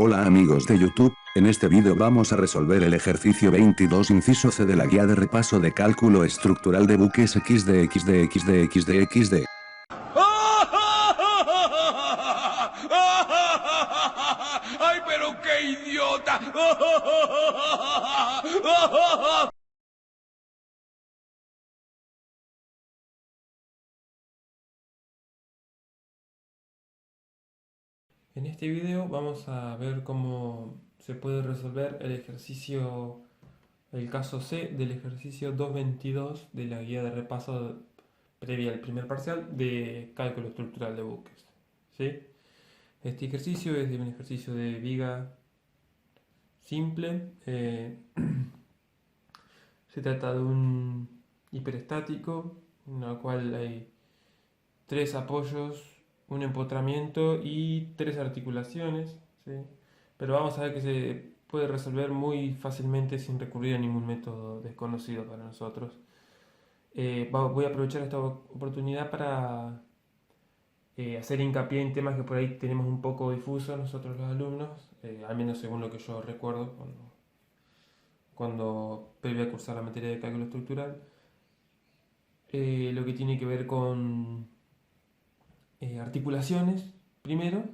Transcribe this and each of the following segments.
Hola amigos de YouTube, en este vídeo vamos a resolver el ejercicio 22 inciso C de la guía de repaso de cálculo estructural de buques XD. ¡Ay, pero qué idiota! En este video vamos a ver cómo se puede resolver el caso C del ejercicio 2.22 de la guía de repaso previa al primer parcial de cálculo estructural de buques. ¿Sí? Este ejercicio es de un ejercicio de viga simple. Se trata de un hiperestático en el cual hay tres apoyos, un empotramiento y tres articulaciones, ¿sí? Pero vamos a ver que se puede resolver muy fácilmente sin recurrir a ningún método desconocido para nosotros. Voy a aprovechar esta oportunidad para hacer hincapié en temas que por ahí tenemos un poco difusos nosotros los alumnos, al menos según lo que yo recuerdo cuando previo a cursar la materia de cálculo estructural. Lo que tiene que ver con articulaciones primero,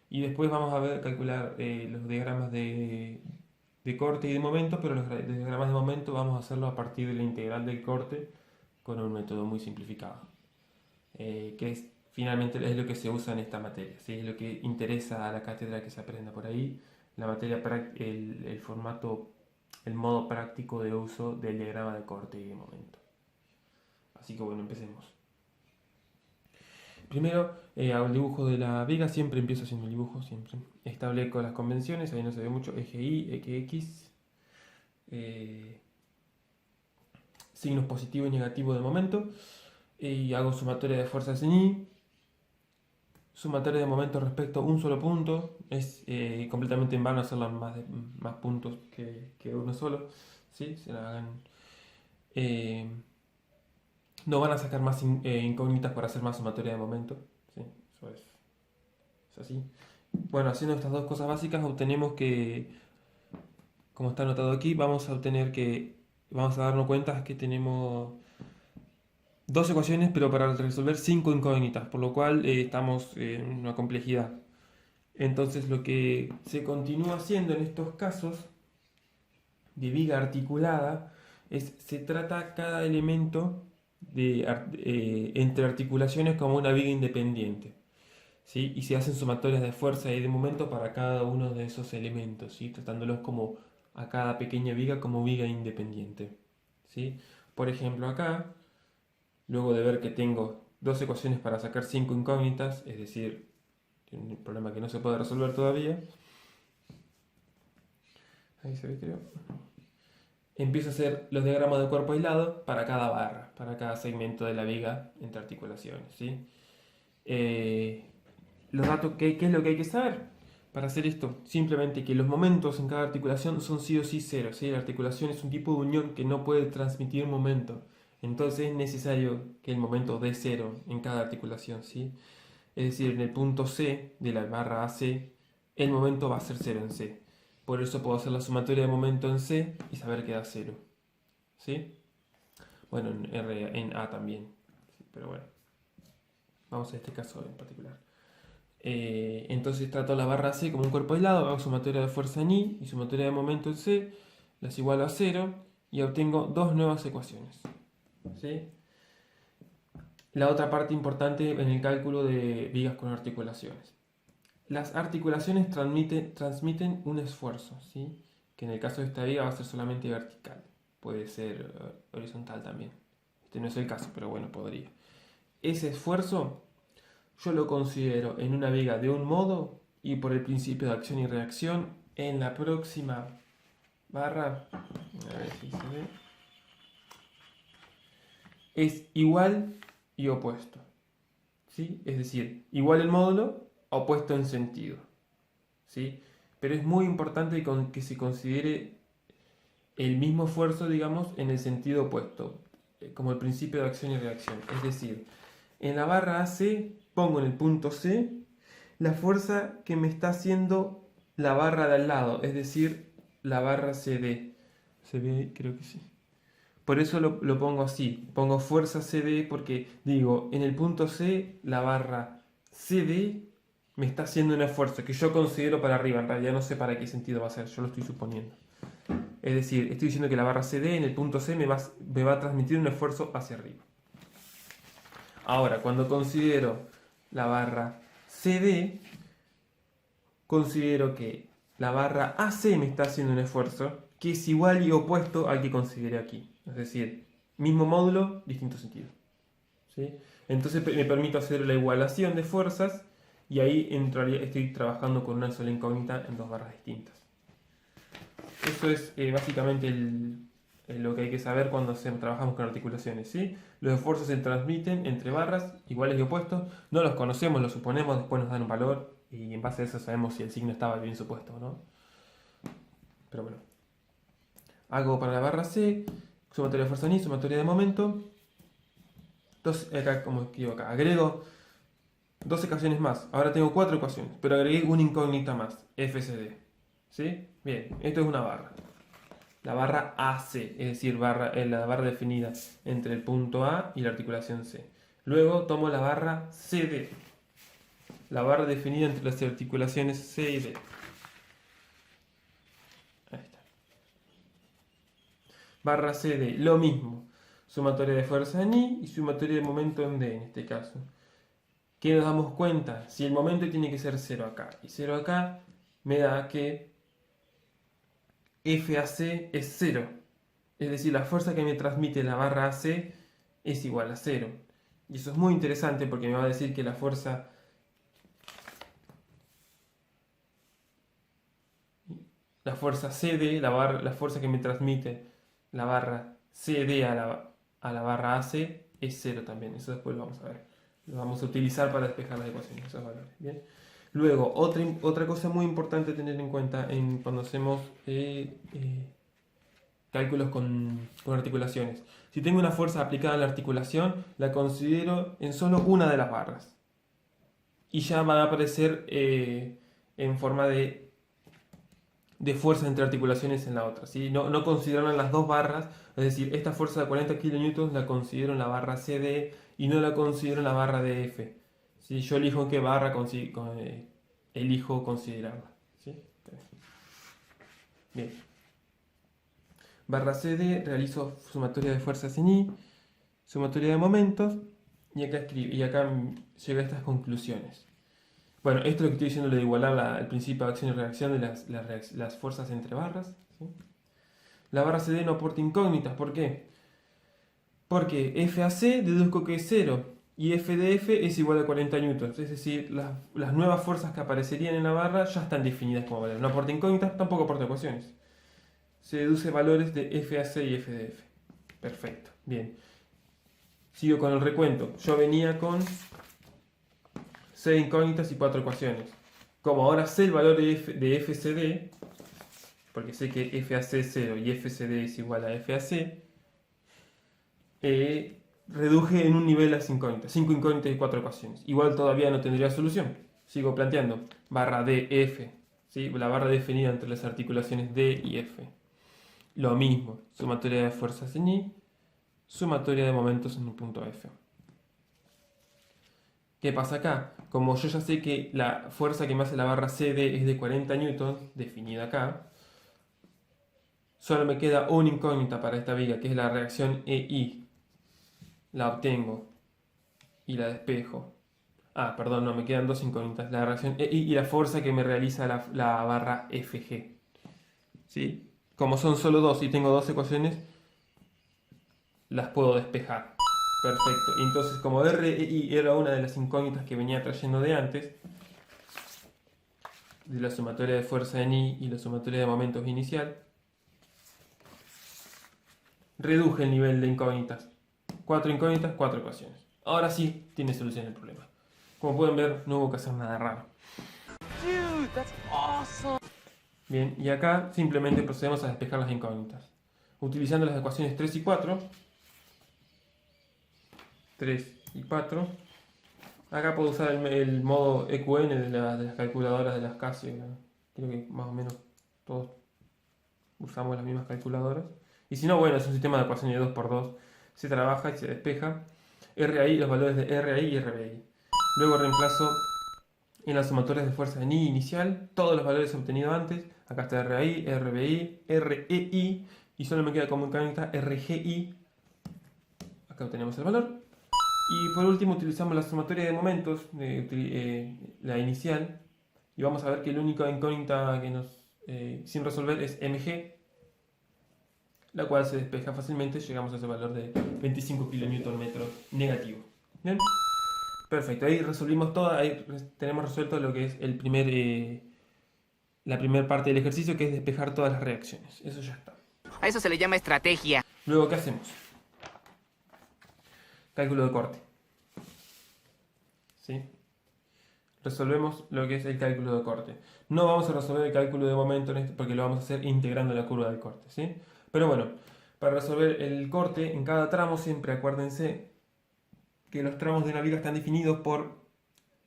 y después vamos a ver calcular los diagramas de corte y de momento, pero los diagramas de momento vamos a hacerlo a partir de la integral del corte con un método muy simplificado, que finalmente es lo que se usa en esta materia, ¿sí? Es lo que interesa a la cátedra que se aprenda por ahí, la materia, el formato, el modo práctico de uso del diagrama de corte y de momento. Así que bueno, empecemos. Primero hago el dibujo de la viga, siempre empiezo haciendo el dibujo, siempre. Establezco las convenciones, ahí no se ve mucho, eje Y, eje X, signos positivo y negativo de momento, y hago sumatoria de fuerzas en Y, sumatoria de momento respecto a un solo punto, es completamente en vano hacerlo más puntos que uno solo, ¿sí? Eh, no van a sacar más incógnitas por hacer más sumatoria de momento, ¿sí? Eso es así. Bueno, haciendo estas dos cosas básicas obtenemos que, como está anotado aquí, vamos a darnos cuenta que tenemos dos ecuaciones, pero para resolver cinco incógnitas, por lo cual estamos en una complejidad. Entonces lo que se continúa haciendo en estos casos de viga articulada se trata cada elemento entre articulaciones como una viga independiente. ¿Sí? Y se hacen sumatorias de fuerza y de momento para cada uno de esos elementos, ¿sí? Tratándolos como a cada pequeña viga como viga independiente. ¿Sí? Por ejemplo, acá, luego de ver que tengo dos ecuaciones para sacar cinco incógnitas, es decir, un problema que no se puede resolver todavía, ahí se ve, creo. Empiezo a hacer los diagramas de cuerpo aislado para cada barra, para cada segmento de la viga entre articulaciones, ¿sí? Los datos, ¿qué es lo que hay que saber para hacer esto? Simplemente que los momentos en cada articulación son sí o sí cero, ¿sí? La articulación es un tipo de unión que no puede transmitir momento. Entonces es necesario que el momento dé cero en cada articulación, ¿sí? Es decir, en el punto C de la barra AC, el momento va a ser cero en C. Por eso puedo hacer la sumatoria de momento en C y saber que da cero, ¿sí? Bueno, en A también, ¿sí? Pero bueno, vamos a este caso en particular. Entonces trato la barra C como un cuerpo aislado, hago sumatoria de fuerza en I y sumatoria de momento en C, las igualo a 0 y obtengo dos nuevas ecuaciones, ¿sí? La otra parte importante en el cálculo de vigas con articulaciones. Las articulaciones transmiten un esfuerzo, ¿sí? Que en el caso de esta viga va a ser solamente vertical, puede ser horizontal también. Este no es el caso, pero bueno, podría. Ese esfuerzo yo lo considero en una viga de un modo y por el principio de acción y reacción en la próxima barra, a ver si se ve, es igual y opuesto, ¿sí? Es decir, igual el módulo, opuesto en sentido, ¿sí? Pero es muy importante que se considere el mismo esfuerzo, digamos, en el sentido opuesto, como el principio de acción y reacción. Es decir, en la barra AC pongo en el punto C la fuerza que me está haciendo la barra de al lado, es decir, la barra CD. ¿Se ve ahí? Creo que sí. Por eso lo pongo así. Pongo fuerza CD porque digo, en el punto C, la barra CD me está haciendo un esfuerzo que yo considero para arriba. En realidad no sé para qué sentido va a ser, yo lo estoy suponiendo. Es decir, estoy diciendo que la barra CD en el punto C me va a transmitir un esfuerzo hacia arriba. Ahora, cuando considero la barra CD, considero que la barra AC me está haciendo un esfuerzo que es igual y opuesto al que consideré aquí. Es decir, mismo módulo, distinto sentido. ¿Sí? Entonces me permito hacer la igualación de fuerzas y ahí estoy trabajando con una sola incógnita en dos barras distintas. Eso es básicamente lo que hay que saber cuando trabajamos con articulaciones. ¿Sí? Los esfuerzos se transmiten entre barras iguales y opuestos. No los conocemos, los suponemos, después nos dan un valor y en base a eso sabemos si el signo estaba bien supuesto o no. Pero bueno. Hago para la barra C, sumatoria de fuerza ni, sumatoria de momento. Acá, como escribo acá, agrego dos ecuaciones más. Ahora tengo 4 ecuaciones, pero agregué una incógnita más, FCD. ¿Sí? Bien, esto es una barra. La barra AC, es decir, la barra definida entre el punto A y la articulación C. Luego tomo la barra CD, la barra definida entre las articulaciones C y D. Ahí está. Barra CD, lo mismo. Sumatoria de fuerza en I y sumatoria de momento en D en este caso. ¿Qué nos damos cuenta? Si el momento tiene que ser 0 acá y 0 acá, me da que FAC es 0. Es decir, la fuerza que me transmite la barra AC es igual a 0. Y eso es muy interesante porque me va a decir que la fuerza CD, la fuerza que me transmite la barra CD a la barra AC es 0 también. Eso después lo vamos a ver. Lo vamos a utilizar para despejar las ecuaciones, esos valores. ¿Bien? Luego, otra cosa muy importante a tener en cuenta cuando hacemos cálculos con articulaciones. Si tengo una fuerza aplicada a la articulación, la considero en solo una de las barras. Y ya va a aparecer en forma de fuerza entre articulaciones en la otra. ¿Sí? No consideran las dos barras, es decir, esta fuerza de 40 kN la considero en la barra CD y no la considero en la barra DF. ¿Sí? Yo elijo en qué barra elijo considerarla. ¿Sí? Bien. Barra CD, realizo sumatoria de fuerzas en I, sumatoria de momentos, y acá llego a estas conclusiones. Bueno, esto es lo que estoy diciendo, lo de igualar el principio de acción y reacción de las fuerzas entre barras. ¿Sí? La barra CD no aporta incógnitas, ¿por qué? Porque FAC deduzco que es 0 y FDF es igual a 40 newtons, es decir, las nuevas fuerzas que aparecerían en la barra ya están definidas como valores. No aporta incógnitas, tampoco aporta ecuaciones. Se deduce valores de FAC y FDF. Perfecto, bien. Sigo con el recuento. Yo venía con 6 incógnitas y 4 ecuaciones. Como ahora sé el valor de FCD, porque sé que FAC es 0 y FCD es igual a FAC, reduje en un nivel las incógnitas. 5 incógnitas y 4 ecuaciones. Igual todavía no tendría solución. Sigo planteando. Barra DF. ¿Sí? La barra definida entre las articulaciones D y F. Lo mismo. Sumatoria de fuerzas en I. Sumatoria de momentos en un punto F. ¿Qué pasa acá? Como yo ya sé que la fuerza que me hace la barra CD es de 40 newtons, definida acá, solo me queda una incógnita para esta viga, que es la reacción EI. La obtengo y la despejo. Perdón, no, me quedan dos incógnitas. La reacción EI y la fuerza que me realiza la barra FG. ¿Sí? Como son solo dos y tengo dos ecuaciones, las puedo despejar. Perfecto. Entonces, como REI era una de las incógnitas que venía trayendo de antes, de la sumatoria de fuerza en I y la sumatoria de momentos inicial, reduje el nivel de incógnitas. 4 incógnitas, 4 ecuaciones. Ahora sí tiene solución el problema. Como pueden ver, no hubo que hacer nada raro. Dude, that's awesome. Bien, y acá simplemente procedemos a despejar las incógnitas. Utilizando las ecuaciones 3 y 4. 3 y 4. Acá puedo usar el modo EQN de las calculadoras de las Casio Creo que más o menos todos usamos las mismas calculadoras. Y si no, bueno, es un sistema de ecuación de 2×2. Se trabaja y se despeja. RAI, los valores de RAI y RBI. Luego reemplazo en las sumatorias de fuerza en I inicial todos los valores obtenidos antes. Acá está RAI, RBI, REI y solo me queda como incógnita RGI. Acá obtenemos el valor. Y por último utilizamos la sumatoria de momentos, la inicial. Y vamos a ver que la única incógnita que nos sin resolver es MG, la cual se despeja fácilmente. Llegamos a ese valor de 25 kN negativo. ¿Bien? Perfecto, ahí resolvimos todo, ahí tenemos resuelto lo que es la primera parte del ejercicio, que es despejar todas las reacciones. Eso ya está. A eso se le llama estrategia. Luego, ¿qué hacemos? Cálculo de corte. ¿Sí? Resolvemos lo que es el cálculo de corte. No vamos a resolver el cálculo de momento porque lo vamos a hacer integrando la curva del corte, ¿sí? Pero bueno, para resolver el corte en cada tramo, siempre acuérdense que los tramos de una viga están definidos por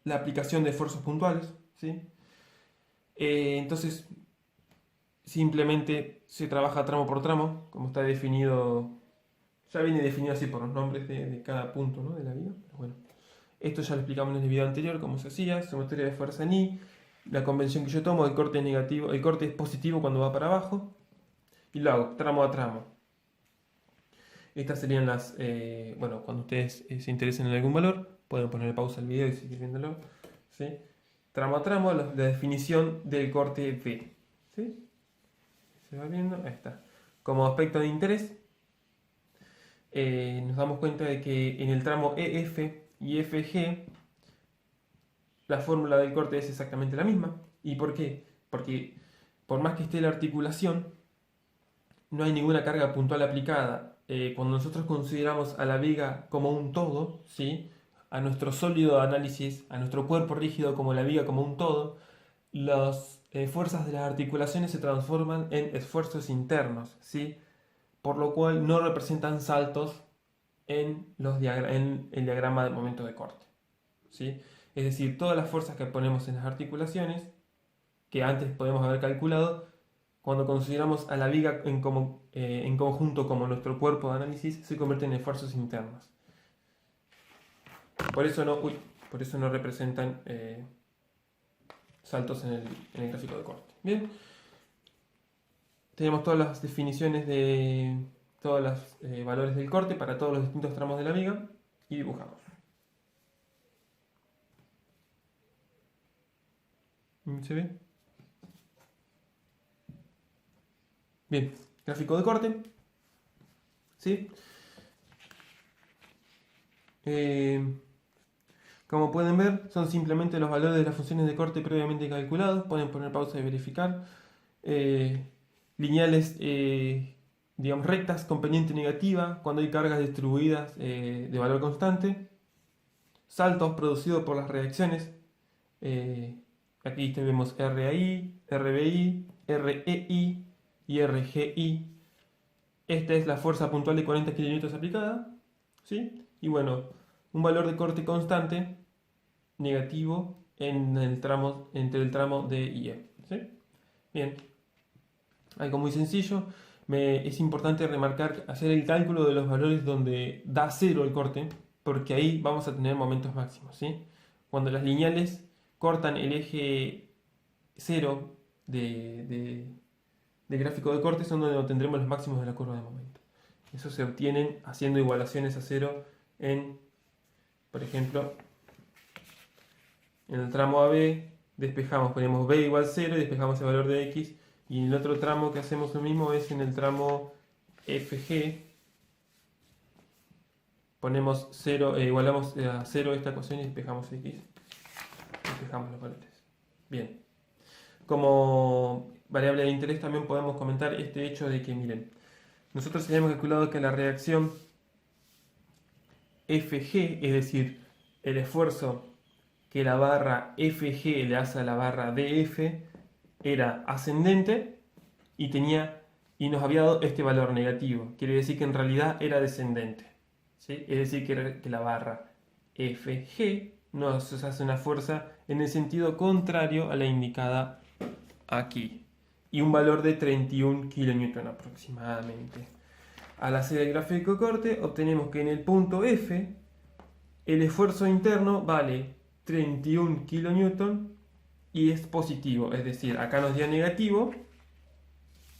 la aplicación de esfuerzos puntuales, ¿sí? Entonces, simplemente se trabaja tramo por tramo, como está definido, ya viene definido así por los nombres de cada punto, ¿no?, de la viga. Pero bueno, esto ya lo explicamos en el video anterior, cómo se hacía, sumatoria de fuerza en I, la convención que yo tomo, el corte es negativo, el corte es positivo cuando va para abajo, y lo hago tramo a tramo. Estas serían las, bueno, cuando ustedes se interesen en algún valor, pueden poner pausa al video y seguir viéndolo, ¿sí? Tramo a tramo, la definición del corte V, ¿sí? Se va viendo, ahí está. Como aspecto de interés, nos damos cuenta de que en el tramo EF y FG, la fórmula del corte es exactamente la misma. ¿Y por qué? Porque por más que esté la articulación, no hay ninguna carga puntual aplicada. Cuando nosotros consideramos a la viga como un todo, ¿sí?, a nuestro sólido análisis, a nuestro cuerpo rígido como la viga como un todo, las fuerzas de las articulaciones se transforman en esfuerzos internos, ¿sí?, por lo cual no representan saltos en el diagrama de momento de corte, ¿sí? Es decir, todas las fuerzas que ponemos en las articulaciones, que antes podemos haber calculado, cuando consideramos a la viga en conjunto como nuestro cuerpo de análisis, se convierten en esfuerzos internos. Por eso no representan saltos en el gráfico de corte. Bien, tenemos todas las definiciones de todos los valores del corte para todos los distintos tramos de la viga y dibujamos. ¿Se ve? Bien, gráfico de corte, ¿sí? Como pueden ver, son simplemente los valores de las funciones de corte previamente calculados. Pueden poner pausa y verificar. Lineales, digamos, rectas con pendiente negativa cuando hay cargas distribuidas de valor constante. Saltos producidos por las reacciones. Aquí vemos RAI, RBI, REI y RGI. Esta es la fuerza puntual de 40 kN aplicada, ¿sí? Y bueno, un valor de corte constante negativo entre el tramo D y E, ¿sí? Bien, algo muy sencillo. Es importante remarcar, hacer el cálculo de los valores donde da 0 el corte, porque ahí vamos a tener momentos máximos, ¿sí? Cuando las lineales cortan el eje 0 de gráfico de corte, son donde obtendremos los máximos de la curva de momento. Eso se obtienen haciendo igualaciones a 0 por ejemplo, en el tramo AB despejamos, ponemos B igual 0 y despejamos el valor de X. Y en el otro tramo que hacemos lo mismo es en el tramo FG. Ponemos 0, igualamos a 0 esta ecuación y despejamos X. Despejamos los valores. Bien. Como variable de interés también podemos comentar este hecho de que, miren, nosotros habíamos calculado que la reacción FG, es decir, el esfuerzo que la barra FG le hace a la barra DF, era ascendente y nos había dado este valor negativo. Quiere decir que en realidad era descendente, ¿sí? Es decir, que la barra FG nos hace una fuerza en el sentido contrario a la indicada aquí. Y un valor de 31 kN aproximadamente. Al hacer el gráfico de corte, obtenemos que en el punto F, el esfuerzo interno vale 31 kN y es positivo. Es decir, acá nos dio negativo.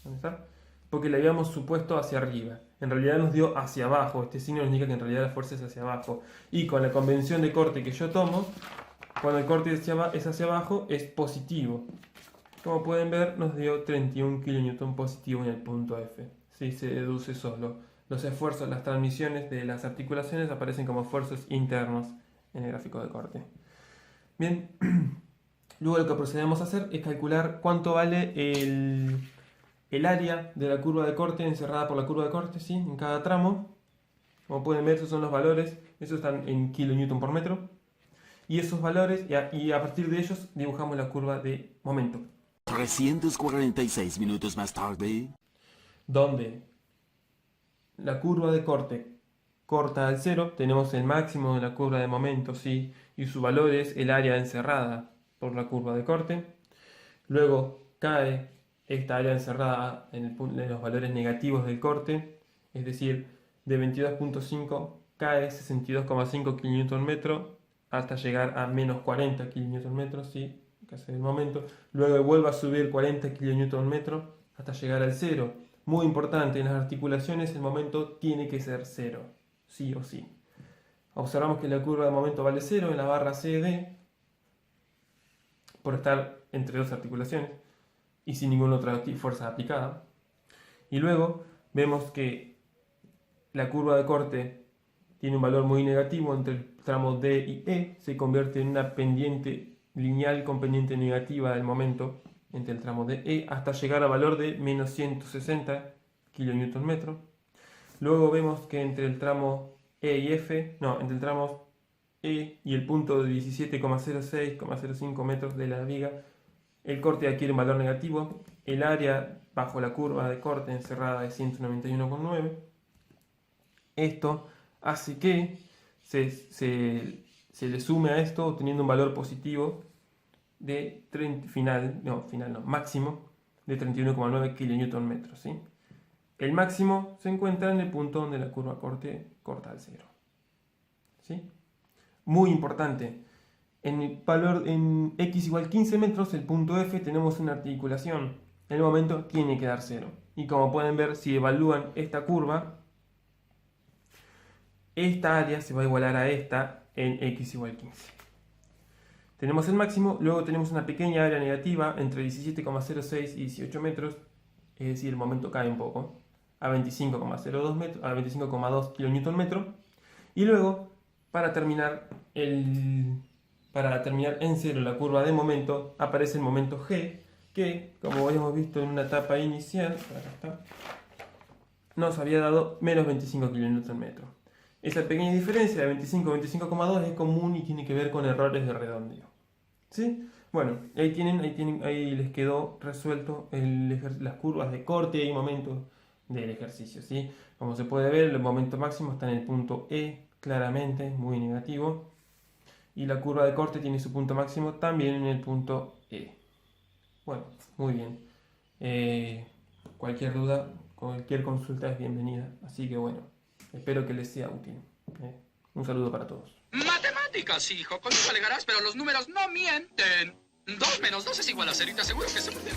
¿Dónde está? Porque le habíamos supuesto hacia arriba. En realidad nos dio hacia abajo. Este signo nos indica que en realidad la fuerza es hacia abajo. Y con la convención de corte que yo tomo, cuando el corte es hacia abajo, es positivo. Como pueden ver, nos dio 31 kN positivo en el punto F. Sí, se deduce solo. Los esfuerzos, las transmisiones de las articulaciones aparecen como esfuerzos internos en el gráfico de corte. Bien, luego lo que procedemos a hacer es calcular cuánto vale el área de la curva de corte encerrada por la curva de corte, ¿sí? En cada tramo. Como pueden ver, esos son los valores. Esos están en kN por metro. Y esos valores, y a partir de ellos, dibujamos la curva de momento. 346 minutos más tarde. Donde la curva de corte corta al cero, tenemos el máximo de la curva de momento, ¿sí? Y su valor es el área encerrada por la curva de corte. Luego cae esta área encerrada en los valores negativos del corte, es decir, de 22.5 cae 62,5 kN hasta llegar a menos 40 kN, ¿sí? Que hace el momento. Luego vuelve a subir 40 kN hasta llegar al cero. Muy importante, en las articulaciones el momento tiene que ser cero, sí o sí. Observamos que la curva de momento vale 0 en la barra CD por estar entre dos articulaciones y sin ninguna otra fuerza aplicada. Y luego vemos que la curva de corte tiene un valor muy negativo entre el tramo D y E, se convierte en una pendiente lineal con pendiente negativa del momento entre el tramo D y E hasta llegar a valor de menos 160 kN. Luego vemos que entre el tramo E y F, entre el tramo E y el punto de 17,06,05 metros de la viga, el corte adquiere un valor negativo. El área bajo la curva de corte encerrada es 191,9. Esto hace que se le sume a esto obteniendo un valor positivo de máximo de 31,9 kN, ¿sí? El máximo se encuentra en el punto donde la curva corte corta al cero, ¿sí? Muy importante, en el valor en x igual 15 metros, el punto F, tenemos una articulación. En el momento tiene que dar 0. Y como pueden ver, si evalúan esta curva, esta área se va a igualar a esta en x igual 15. Tenemos el máximo, luego tenemos una pequeña área negativa entre 17,06 y 18 metros, es decir, el momento cae un poco, a 25,02 metros, a 25,2 kN. Y luego, para terminar en cero la curva de momento, aparece el momento G, que, como habíamos visto en una etapa inicial, acá está, nos había dado menos 25 kN. Esa pequeña diferencia de 25 a 25,2 es común y tiene que ver con errores de redondeo, ¿sí? Bueno, ahí les quedó resuelto las curvas de corte y momento del ejercicio, ¿sí? Como se puede ver, el momento máximo está en el punto E, claramente, muy negativo. Y la curva de corte tiene su punto máximo también en el punto E. Bueno, muy bien. Cualquier duda, cualquier consulta es bienvenida. Así que bueno, espero que les sea útil. Un saludo para todos. Matemáticas, hijo. Con eso alegarás, pero los números no mienten. 2 menos 2 es igual a 0 y te aseguro que se puede.